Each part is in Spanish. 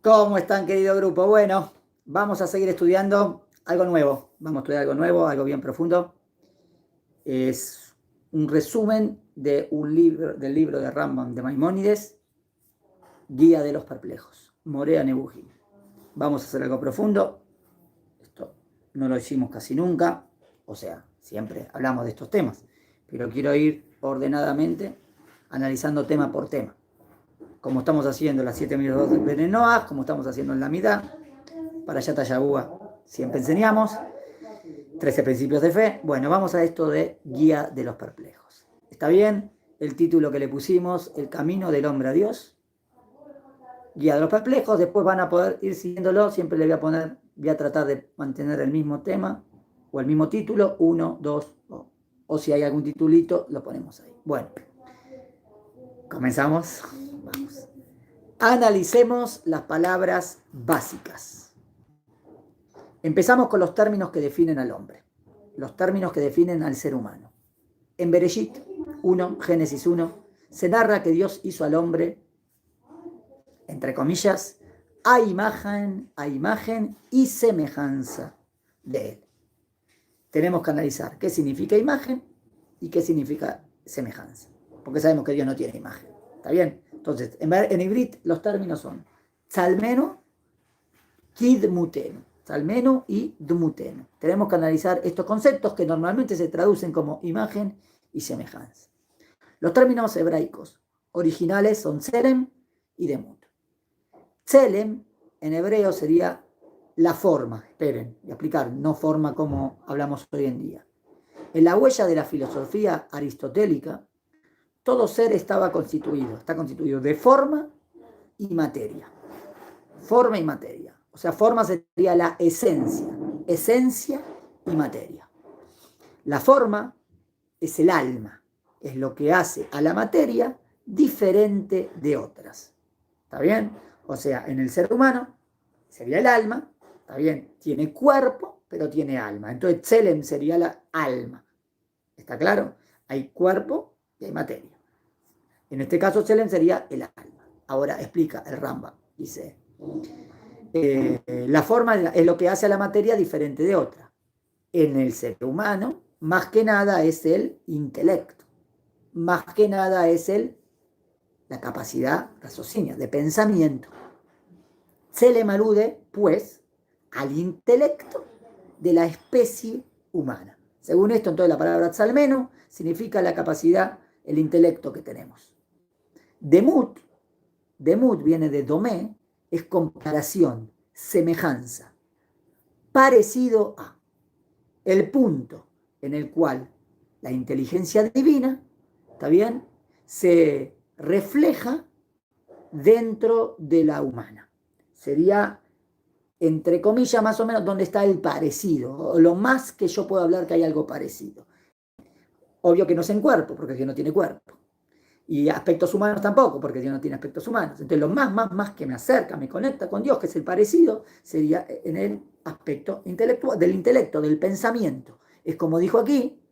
¿Cómo están, querido grupo? Bueno, vamos a seguir estudiando algo nuevo. Vamos a estudiar algo nuevo, algo bien profundo. Es un resumen de un libro, del libro de Rambam de Maimónides, Guía de los Perplejos, Morea Nebuchim. Vamos a hacer algo profundo. Esto no lo hicimos casi nunca. O sea, siempre hablamos de estos temas. Pero quiero ir ordenadamente analizando tema por tema. Como estamos haciendo las 7.2 de Benenoah, como estamos haciendo en la mitad, para Yata Yabúa siempre enseñamos 13 principios de fe. Bueno, vamos a esto de Guía de los Perplejos. ¿Está bien? El título que le pusimos, El camino del hombre a Dios. Guía de los Perplejos. Después van a poder ir siguiéndolo. Siempre le voy a tratar de mantener el mismo tema o el mismo título, 1, 2, o si hay algún titulito, lo ponemos ahí. Bueno, comenzamos. Vamos. Analicemos las palabras básicas. Empezamos con los términos que definen al hombre, los términos que definen al ser humano. En Bereshit 1, Génesis 1, se narra que Dios hizo al hombre, entre comillas, a imagen y semejanza de él. Tenemos que analizar qué significa imagen y qué significa semejanza, porque sabemos que Dios no tiene imagen. ¿Está bien? Entonces, en Ivrit los términos son Tzalmenu, Kidmutenu. Salmenu y Dmutenu. Tenemos que analizar estos conceptos que normalmente se traducen como imagen y semejanza. Los términos hebraicos originales son Tselem y Demut. Tselem en hebreo sería la forma, esperen, voy a explicar, no forma como hablamos hoy en día. En la huella de la filosofía aristotélica, todo ser está constituido de forma y materia. Forma y materia. O sea, forma sería la esencia y materia. La forma es el alma, es lo que hace a la materia diferente de otras. ¿Está bien? O sea, en el ser humano sería el alma, ¿está bien? Tiene cuerpo, pero tiene alma. Entonces, Tselem sería la alma. ¿Está claro? Hay cuerpo y hay materia. En este caso, Tselem sería el alma. Ahora explica el Rambam. Dice, la forma es lo que hace a la materia diferente de otra. En el ser humano, más que nada es el intelecto. Más que nada es la capacidad raciocinio, de pensamiento. Se le alude, pues, al intelecto de la especie humana. Según esto, entonces la palabra tzalmenu significa la capacidad, el intelecto que tenemos. Demut viene de domé, es comparación, semejanza, parecido a el punto en el cual la inteligencia divina, ¿está bien?, se refleja dentro de la humana. Sería, entre comillas, más o menos donde está el parecido, o lo más que yo puedo hablar que hay algo parecido. Obvio que no es en cuerpo, porque Dios no tiene cuerpo. Y aspectos humanos tampoco, porque Dios no tiene aspectos humanos. Entonces, lo más que me acerca, me conecta con Dios, que es el parecido, sería en el aspecto intelectual, del intelecto, del pensamiento. Es como dijo aquí,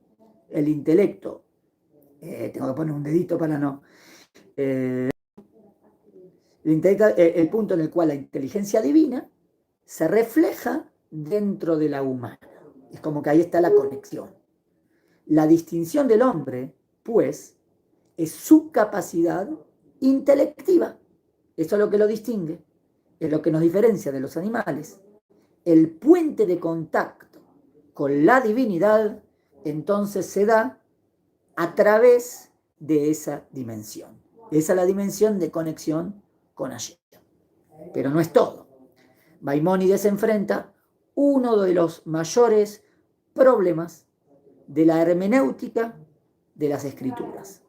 el intelecto, tengo que poner un dedito para no. El punto en el cual la inteligencia divina se refleja dentro de la humana. Es como que ahí está la conexión. La distinción del hombre, pues, es su capacidad intelectiva. Eso es lo que lo distingue, es lo que nos diferencia de los animales. El puente de contacto con la divinidad entonces se da a través de esa dimensión. Esa es la dimensión de conexión con Hashem. Pero no es todo. Maimónides enfrenta uno de los mayores problemas de la hermenéutica de las escrituras,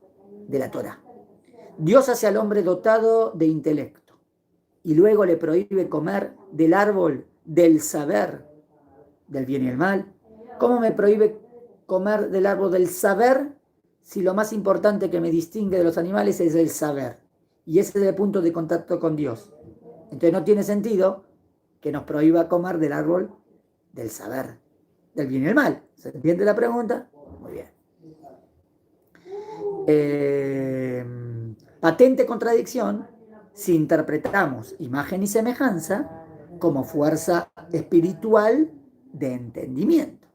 de la Torá. Dios hace al hombre dotado de intelecto y luego le prohíbe comer del árbol del saber del bien y el mal. ¿Cómo me prohíbe comer del árbol del saber si lo más importante que me distingue de los animales es el saber? Y ese es el punto de contacto con Dios. Entonces no tiene sentido que nos prohíba comer del árbol del saber del bien y el mal. ¿Se entiende la pregunta? Muy bien. Patente contradicción si interpretamos imagen y semejanza como fuerza espiritual de entendimiento.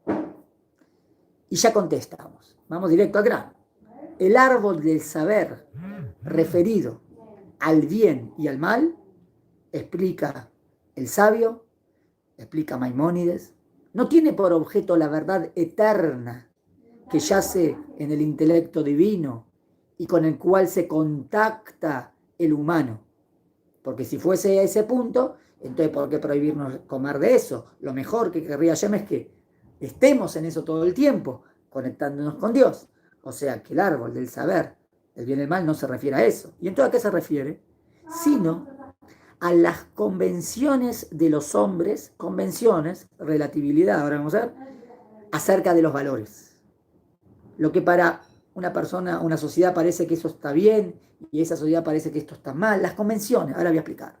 Y ya contestamos. Vamos directo al grano. El árbol del saber referido al bien y al mal, explica el sabio, explica Maimónides, no tiene por objeto la verdad eterna que yace en el intelecto divino y con el cual se contacta el humano. Porque si fuese a ese punto, entonces ¿por qué prohibirnos comer de eso? Lo mejor que querría Hashem es que estemos en eso todo el tiempo, conectándonos con Dios. O sea, que el árbol del saber, el bien y el mal, no se refiere a eso. ¿Y entonces a qué se refiere? Sino a las convenciones de los hombres, convenciones, relatividad, ahora vamos a ver, acerca de los valores. Lo que para una persona, una sociedad parece que eso está bien y esa sociedad parece que esto está mal. Las convenciones, ahora voy a explicar.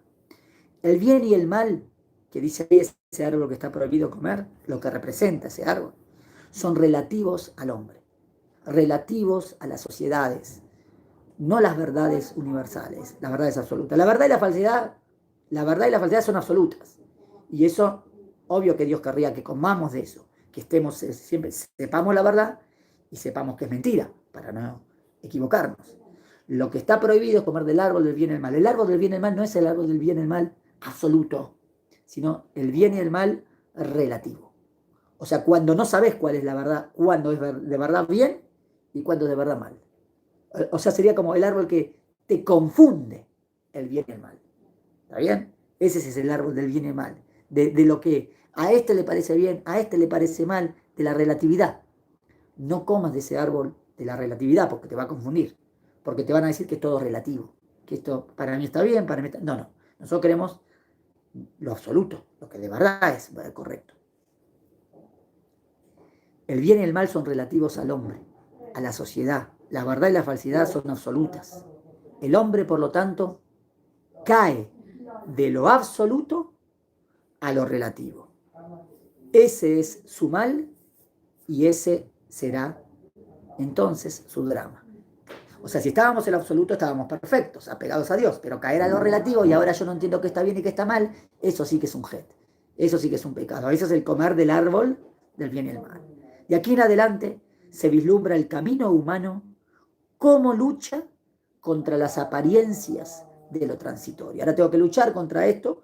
El bien y el mal, que dice ese árbol que está prohibido comer, lo que representa ese árbol, son relativos al hombre, relativos a las sociedades, no las verdades universales, las verdades absolutas. La verdad y la falsedad son absolutas. Y eso, obvio que Dios querría que comamos de eso, que estemos siempre, sepamos la verdad y sepamos que es mentira, para no equivocarnos. Lo que está prohibido es comer del árbol del bien y el mal. El árbol del bien y el mal no es el árbol del bien y el mal absoluto, sino el bien y el mal relativo. O sea, cuando no sabes cuál es la verdad, cuándo es de verdad bien y cuándo es de verdad mal. O sea, sería como el árbol que te confunde el bien y el mal. ¿Está bien? Ese es el árbol del bien y el mal. De lo que a este le parece bien, a este le parece mal, de la relatividad. No comas de ese árbol de la relatividad porque te va a confundir. Porque te van a decir que es todo relativo. Que esto para mí está bien, para mí está... No, no. Nosotros queremos lo absoluto, lo que de verdad es correcto. El bien y el mal son relativos al hombre, a la sociedad. La verdad y la falsedad son absolutas. El hombre, por lo tanto, cae de lo absoluto a lo relativo. Ese es su mal y ese será entonces su drama. O sea, si estábamos en lo absoluto, estábamos perfectos, apegados a Dios, pero caer a lo relativo y ahora yo no entiendo qué está bien y qué está mal, eso sí que es un jet, eso sí que es un pecado. Eso es el comer del árbol del bien y el mal. De aquí en adelante se vislumbra el camino humano como lucha contra las apariencias de lo transitorio. Ahora tengo que luchar contra esto,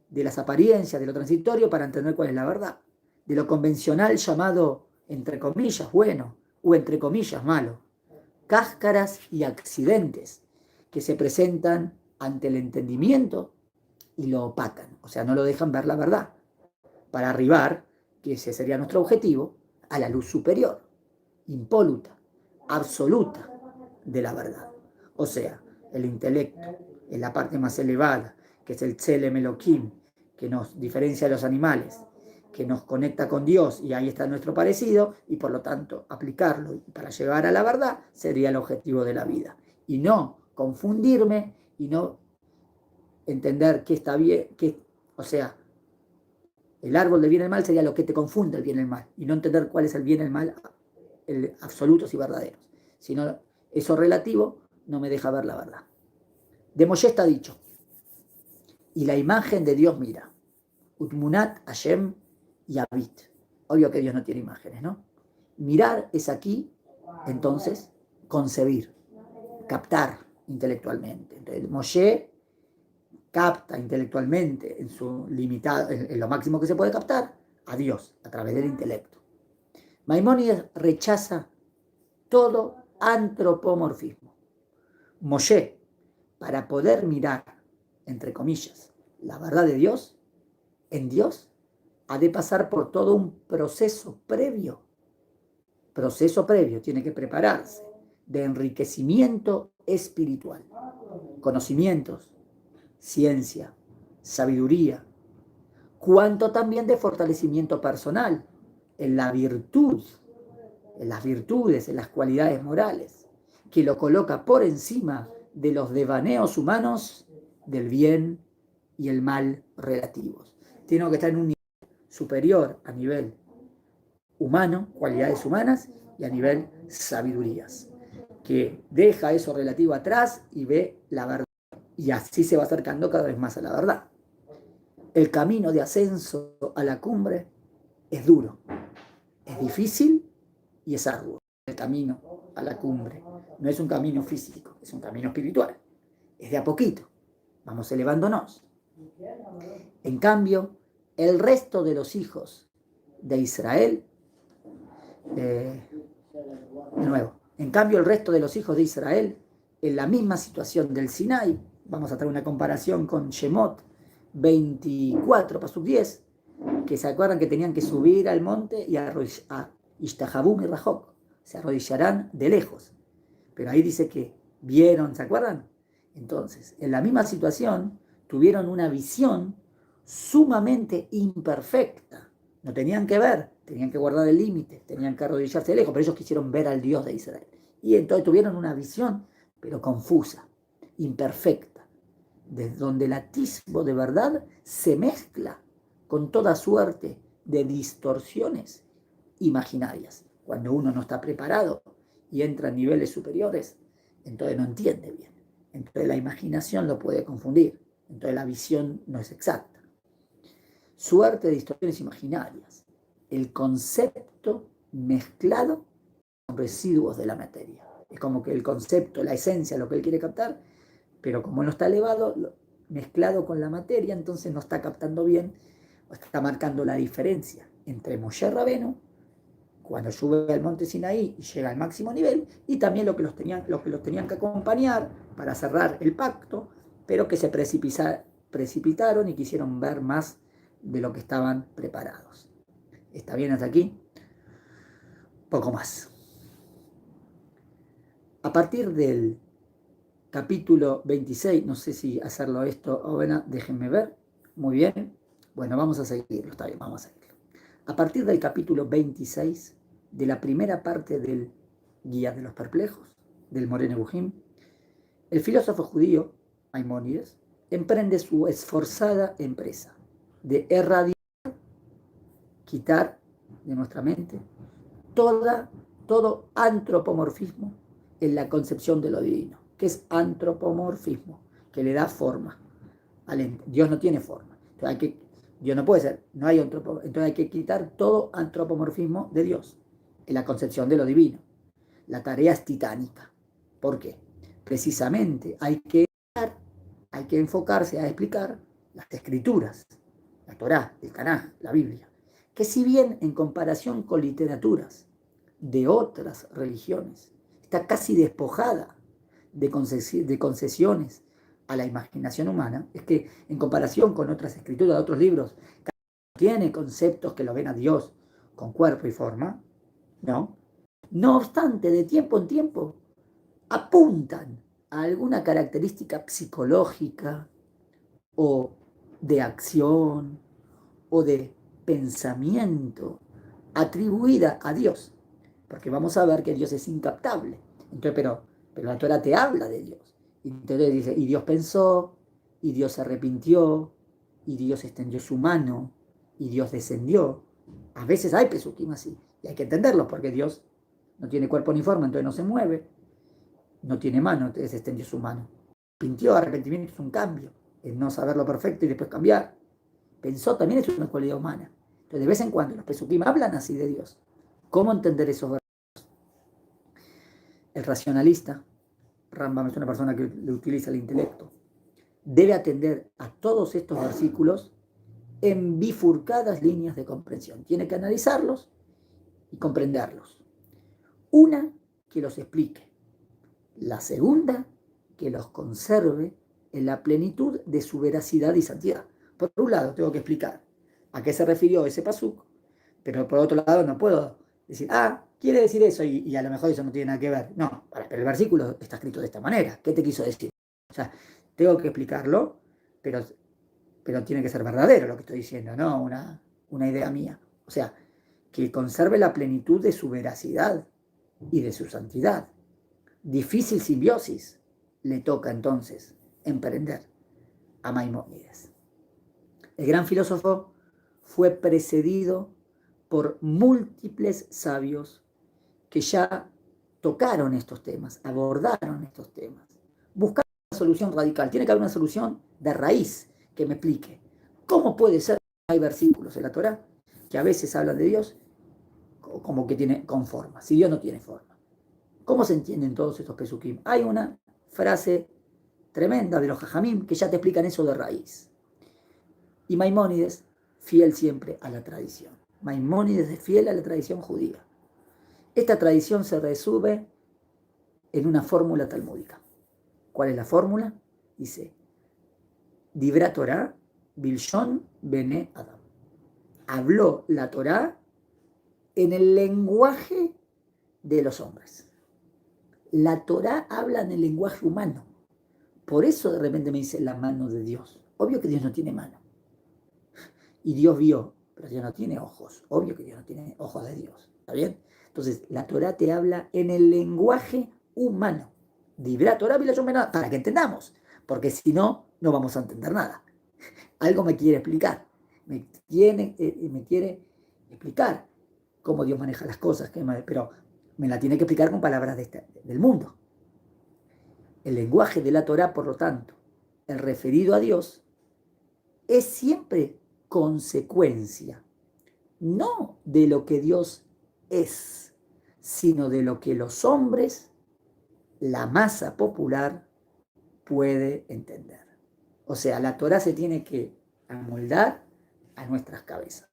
de las apariencias de lo transitorio, para entender cuál es la verdad. De lo convencional llamado, entre comillas, bueno, o entre comillas, malo. Cáscaras y accidentes que se presentan ante el entendimiento y lo opacan, o sea, no lo dejan ver la verdad, para arribar, que ese sería nuestro objetivo, a la luz superior, impoluta, absoluta de la verdad. O sea, el intelecto, en la parte más elevada, que es el Tselem Elohim, que nos diferencia de los animales, que nos conecta con Dios, y ahí está nuestro parecido, y por lo tanto aplicarlo para llegar a la verdad sería el objetivo de la vida. Y no confundirme y no entender que está bien, o sea, el árbol del bien y el mal sería lo que te confunde el bien y el mal, y no entender cuál es el bien y el mal absolutos y verdaderos. Sino eso relativo no me deja ver la verdad. De Moshe está dicho, y la imagen de Dios mira, Utmunat Hashem y Abit. Obvio que Dios no tiene imágenes, ¿no? Mirar es aquí, entonces, concebir, captar intelectualmente. Entonces, Moshe capta intelectualmente en su limitado, en lo máximo que se puede captar, a Dios, a través del intelecto. Maimónides rechaza todo antropomorfismo. Moshe, para poder mirar, entre comillas, la verdad de Dios, en Dios, ha de pasar por todo un proceso previo. Proceso previo, tiene que prepararse, de enriquecimiento espiritual. Conocimientos, ciencia, sabiduría, cuanto también de fortalecimiento personal, en la virtud, en las virtudes, en las cualidades morales, que lo coloca por encima de los devaneos humanos del bien y el mal relativos. Tiene que estar en un nivel superior a nivel humano, cualidades humanas, y a nivel sabidurías, que deja eso relativo atrás y ve la verdad. y así se va acercando cada vez más a la verdad. El camino de ascenso a la cumbre es duro, es difícil y es arduo. El camino a la cumbre no es un camino físico, es un camino espiritual. Es de a poquito, vamos elevándonos. En cambio, el resto de los hijos de Israel, de nuevo, en cambio el resto de los hijos de Israel, en la misma situación del Sinai, vamos a traer una comparación con Shemot 24, pasuk 10, que se acuerdan que tenían que subir al monte y a Ishtahabum y Rajok, se arrodillarán de lejos. Pero ahí dice que vieron, ¿se acuerdan? Entonces, en la misma situación, tuvieron una visión sumamente imperfecta. No tenían que ver, tenían que guardar el límite, tenían que arrodillarse de lejos, pero ellos quisieron ver al Dios de Israel. Y entonces tuvieron una visión, pero confusa, imperfecta, desde donde el atisbo de verdad se mezcla con toda suerte de distorsiones imaginarias. Cuando uno no está preparado y entra a niveles superiores, entonces no entiende bien. Entonces la imaginación lo puede confundir. Entonces la visión no es exacta. Suerte de distorsiones imaginarias. El concepto mezclado con residuos de la materia. Es como que el concepto, la esencia, lo que él quiere captar, pero como no está elevado, mezclado con la materia, entonces no está captando bien, está marcando la diferencia entre Moshe Rabenu, cuando sube al monte Sinaí y llega al máximo nivel, y también lo que los tenían que acompañar para cerrar el pacto, pero que se precipitaron y quisieron ver más de lo que estaban preparados. ¿Está bien hasta aquí? Poco más. A partir del capítulo 26, no sé si hacerlo esto o bueno, déjenme ver. Muy bien. Bueno, vamos a seguirlo, está bien, vamos a seguirlo. A partir del capítulo 26, de la primera parte del Guía de los Perplejos, del Moré Nebuchim, el filósofo judío Maimónides emprende su esforzada empresa de erradicar, quitar de nuestra mente todo antropomorfismo en la concepción de lo divino. ¿Qué es antropomorfismo? Que le da forma. Dios no tiene forma. Entonces Dios no puede ser, no hay entonces hay que quitar todo antropomorfismo de Dios en la concepción de lo divino. La tarea es titánica. ¿Por qué? Precisamente hay que enfocarse a explicar las escrituras, la Torá, el Tanaj, la Biblia, que si bien en comparación con literaturas de otras religiones está casi despojada de concesiones a la imaginación humana, es que en comparación con otras escrituras, de otros libros, tiene conceptos que lo ven a Dios con cuerpo y forma, ¿no? No obstante, de tiempo en tiempo apuntan a alguna característica psicológica o de acción o de pensamiento atribuida a Dios, porque vamos a ver que Dios es incaptable. Entonces, pero la Torah te habla de Dios. Entonces dice, y Dios pensó, y Dios se arrepintió, y Dios extendió su mano, y Dios descendió. A veces hay pesukim así, y hay que entenderlo, porque Dios no tiene cuerpo ni forma, entonces no se mueve, no tiene mano, entonces extendió su mano. Pintió, arrepentimiento es un cambio, el no saber lo perfecto y después cambiar. Pensó también es una cualidad humana. Entonces, de vez en cuando los pesukim hablan así de Dios. ¿Cómo entender esos verbos? El racionalista, Rambam es una persona que le utiliza el intelecto, debe atender a todos estos versículos en bifurcadas líneas de comprensión. Tiene que analizarlos y comprenderlos. Una, que los explique. La segunda, que los conserve en la plenitud de su veracidad y santidad. Por un lado, tengo que explicar a qué se refirió ese pasuk, pero por otro lado no puedo decir, quiere decir eso y a lo mejor eso no tiene nada que ver. No, pero el versículo está escrito de esta manera. ¿Qué te quiso decir? O sea, tengo que explicarlo, pero tiene que ser verdadero lo que estoy diciendo, no una idea mía. O sea, que conserve la plenitud de su veracidad y de su santidad. Difícil simbiosis le toca entonces emprender a Maimónides. El gran filósofo fue precedido por múltiples sabios que ya tocaron estos temas, abordaron estos temas, buscaron solución radical, tiene que haber una solución de raíz que me explique. ¿Cómo puede ser que hay versículos en la Torá que a veces hablan de Dios como que tiene con forma, si Dios no tiene forma? ¿Cómo se entienden todos estos pesukim? Hay una frase tremenda de los jajamim que ya te explican eso de raíz. Y Maimónides, fiel siempre a la tradición. Maimónides es fiel a la tradición judía. Esta tradición se resume en una fórmula talmúdica. ¿Cuál es la fórmula? Dice, Dibra Torah, Bilshon Bene Adam. Habló la Torah en el lenguaje de los hombres. La Torah habla en el lenguaje humano. Por eso de repente me dice la mano de Dios. Obvio que Dios no tiene mano. Y Dios vio, pero Dios no tiene ojos. Obvio que Dios no tiene ojos de Dios. ¿Está bien? Entonces, la Torah te habla en el lenguaje humano. Dibra Torah, para que entendamos. Porque si no, no vamos a entender nada. Algo me quiere explicar. Me quiere explicar cómo Dios maneja las cosas. Pero me la tiene que explicar con palabras del mundo. El lenguaje de la Torah, por lo tanto, el referido a Dios, es siempre consecuencia, no de lo que Dios es, sino de lo que los hombres, la masa popular, puede entender. O sea, la Torah se tiene que amoldar a nuestras cabezas.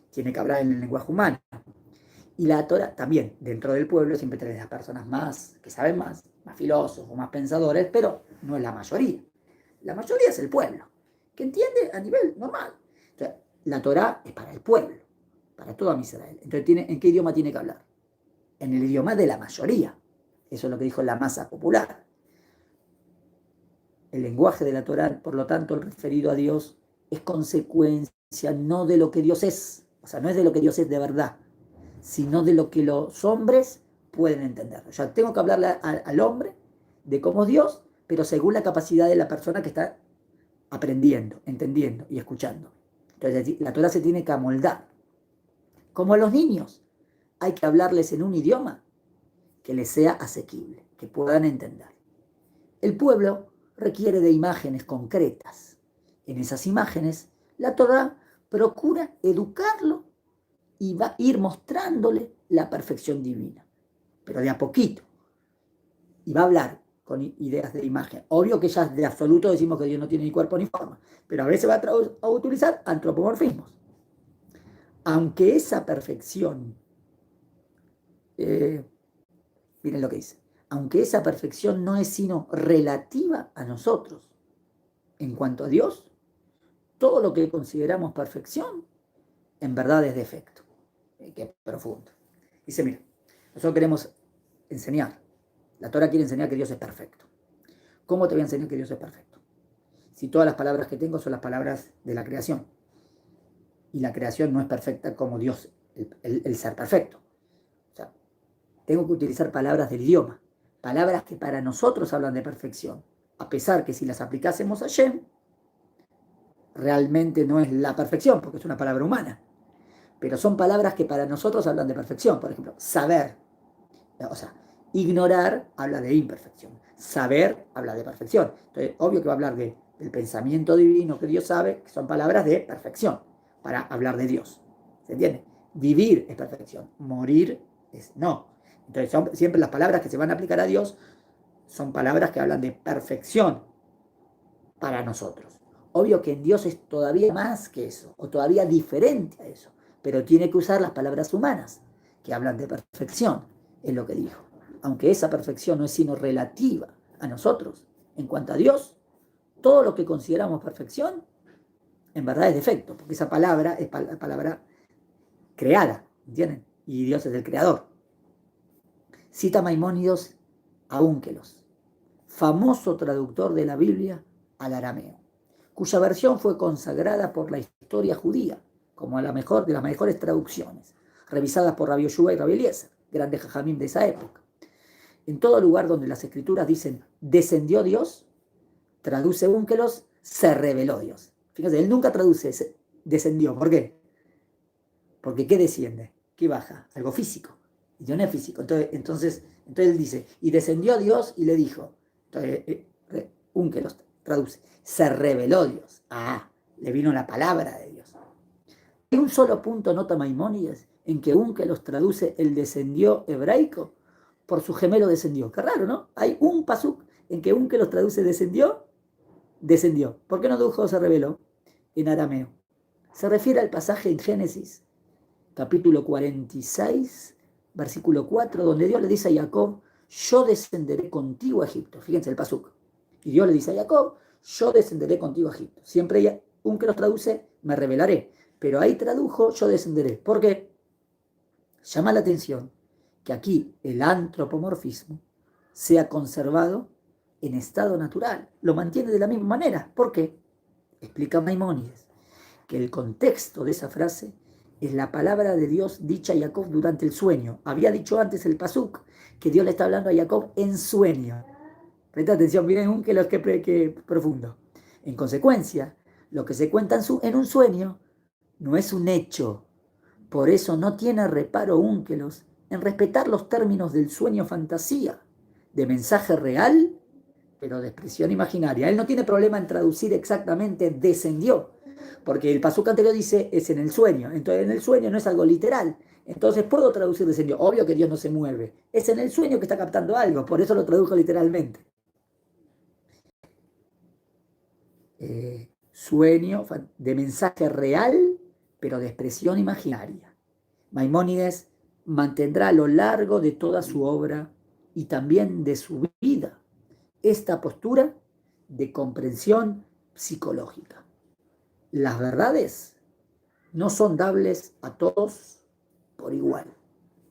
Tiene que hablar en el lenguaje humano. Y la Torah también, dentro del pueblo, siempre tenés las personas más, que saben más filósofos, más pensadores, pero no es la mayoría. La mayoría es el pueblo, que entiende a nivel normal. Entonces, la Torah es para el pueblo, para todo Israel. Entonces, ¿en qué idioma tiene que hablar? En el idioma de la mayoría. Eso es lo que dijo la masa popular. El lenguaje de la Torah, por lo tanto, el referido a Dios, es consecuencia no de lo que Dios es. O sea, no es de lo que Dios es de verdad, sino de lo que los hombres pueden entender. O sea, tengo que hablarle al hombre de cómo es Dios, pero según la capacidad de la persona que está aprendiendo, entendiendo y escuchando. Entonces, la Torah se tiene que amoldar. Como a los niños, hay que hablarles en un idioma que les sea asequible, que puedan entender. El pueblo requiere de imágenes concretas. En esas imágenes, la Torah procura educarlo y va a ir mostrándole la perfección divina, pero de a poquito. Y va a hablar con ideas de imagen. Obvio que ya de absoluto decimos que Dios no tiene ni cuerpo ni forma, pero a veces va a utilizar antropomorfismos. Aunque esa perfección, miren lo que dice, aunque esa perfección no es sino relativa a nosotros, en cuanto a Dios, todo lo que consideramos perfección, en verdad es defecto. Qué profundo. Dice, mira, nosotros queremos enseñar, la Torah quiere enseñar que Dios es perfecto. ¿Cómo te voy a enseñar que Dios es perfecto? Si todas las palabras que tengo son las palabras de la creación, y la creación no es perfecta como Dios, el ser perfecto. O sea, tengo que utilizar palabras del idioma, palabras que para nosotros hablan de perfección, a pesar que si las aplicásemos a Shem, realmente no es la perfección, porque es una palabra humana, pero son palabras que para nosotros hablan de perfección. Por ejemplo, saber, o sea, ignorar habla de imperfección, saber habla de perfección. Entonces, obvio que va a hablar del pensamiento divino que Dios sabe, que son palabras de perfección, para hablar de Dios. ¿Se entiende? Vivir es perfección, morir es no. Entonces, siempre las palabras que se van a aplicar a Dios son palabras que hablan de perfección para nosotros. Obvio que en Dios es todavía más que eso, o todavía diferente a eso, pero tiene que usar las palabras humanas, que hablan de perfección, es lo que dijo. Aunque esa perfección no es sino relativa a nosotros, en cuanto a Dios, todo lo que consideramos perfección, en verdad es defecto, porque esa palabra es palabra creada, ¿entienden? Y Dios es el creador. Cita Maimónides a Únkelos, famoso traductor de la Biblia al arameo, cuya versión fue consagrada por la historia judía como de las mejores traducciones, revisadas por Rabbi Yoshua y Rabbi Eliezer, grandes jajamim de esa época. En todo lugar donde las escrituras dicen descendió Dios, traduce Únkelos, se reveló Dios. Fíjense, él nunca traduce descendió. ¿Por qué? Porque ¿qué desciende? ¿Qué baja? Algo físico. Y Dios no es físico. Entonces él dice, y descendió Dios y le dijo. Entonces, Únkelos traduce, se reveló Dios. Le vino la palabra de Dios. Hay un solo punto, nota Maimónides, en que Únkelos traduce el descendió hebraico por su gemelo descendió. Qué raro, ¿no? Hay un pasuk en que Únkelos traduce descendió. ¿Por qué no tradujo se reveló en arameo? Se refiere al pasaje en Génesis, capítulo 46, versículo 4, donde Dios le dice a Jacob, yo descenderé contigo a Egipto. Fíjense el pasuk. Y Dios le dice a Jacob, yo descenderé contigo a Egipto. Siempre Únkelos traduce, me revelaré. Pero ahí tradujo, yo descenderé. ¿Por qué? Llama la atención que aquí el antropomorfismo sea conservado en estado natural. Lo mantiene de la misma manera. ¿Por qué? Explica Maimónides que el contexto de esa frase es la palabra de Dios dicha a Jacob durante el sueño. Había dicho antes el pasuk que Dios le está hablando a Jacob en sueño. Presta atención, miren que profundo. En consecuencia, lo que se cuenta en un sueño no es un hecho. Por eso no tiene reparo Únkelos en respetar los términos del sueño fantasía, de mensaje real, pero de expresión imaginaria. Él no tiene problema en traducir exactamente descendió, porque el pasuk anterior dice es en el sueño. Entonces en el sueño no es algo literal. Entonces puedo traducir descendió. Obvio que Dios no se mueve. Es en el sueño que está captando algo. Por eso lo tradujo literalmente. Sueño de mensaje real, pero de expresión imaginaria. Maimónides mantendrá a lo largo de toda su obra y también de su vida esta postura de comprensión psicológica. Las verdades no son dables a todos por igual.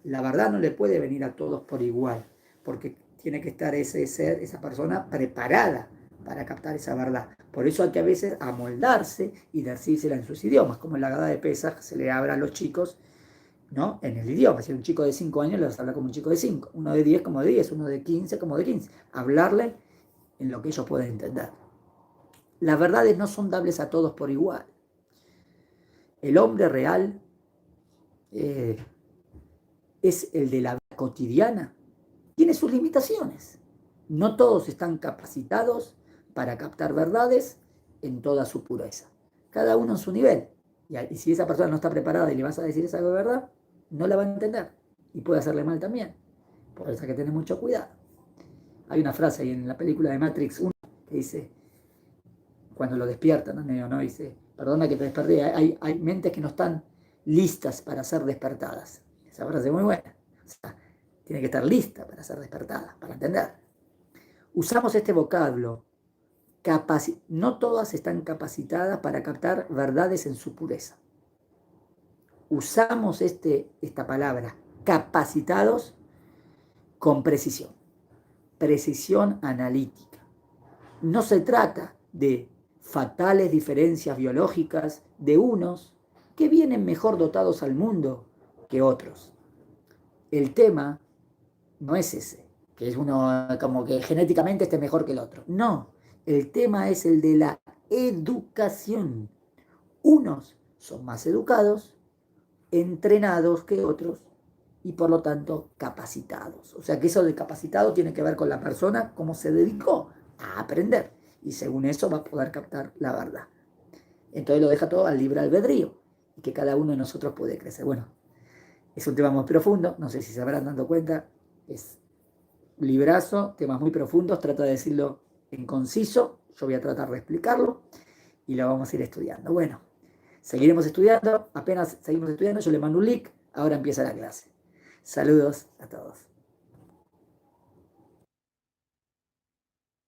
La verdad no le puede venir a todos por igual, porque tiene que estar esa persona preparada para captar esa verdad. Por eso hay que a veces amoldarse y decírsela en sus idiomas, como en la Haggadah de Pesaj se le habla a los chicos, ¿no? En el idioma. Si un chico de 5 años le vas a hablar como un chico de 5, uno de 10 como de 10, uno de 15 como de 15. Hablarle en lo que ellos pueden entender. Las verdades no son dables a todos por igual. El hombre real es el de la vida cotidiana. Tiene sus limitaciones. No todos están capacitados para captar verdades en toda su pureza. Cada uno en su nivel. Y si esa persona no está preparada y le vas a decir esa verdad, no la va a entender. Y puede hacerle mal también. Por eso hay que tener mucho cuidado. Hay una frase ahí en la película de Matrix 1 que dice, cuando lo despiertan, ¿no? Dice, perdona que te desperté, hay mentes que no están listas para ser despertadas. Esa frase es muy buena. O sea, tiene que estar lista para ser despertada, para entender. Usamos este vocablo, no todas están capacitadas para captar verdades en su pureza. Usamos esta palabra, capacitados, con precisión analítica. No se trata de fatales diferencias biológicas de unos que vienen mejor dotados al mundo que otros. El tema no es ese, que es uno como que genéticamente esté mejor que el otro. No, el tema es el de la educación. Unos son más educados, entrenados que otros y por lo tanto capacitados. O sea que eso de capacitado tiene que ver con la persona, cómo se dedicó a aprender. Y según eso va a poder captar la verdad. Entonces lo deja todo al libre albedrío y que cada uno de nosotros puede crecer. Bueno, es un tema muy profundo, no sé si se habrán dado cuenta, es librazo, temas muy profundos, trata de decirlo en conciso, yo voy a tratar de explicarlo y lo vamos a ir estudiando. Bueno, seguiremos estudiando, apenas seguimos estudiando, yo le mando un link, ahora empieza la clase. Saludos a todos.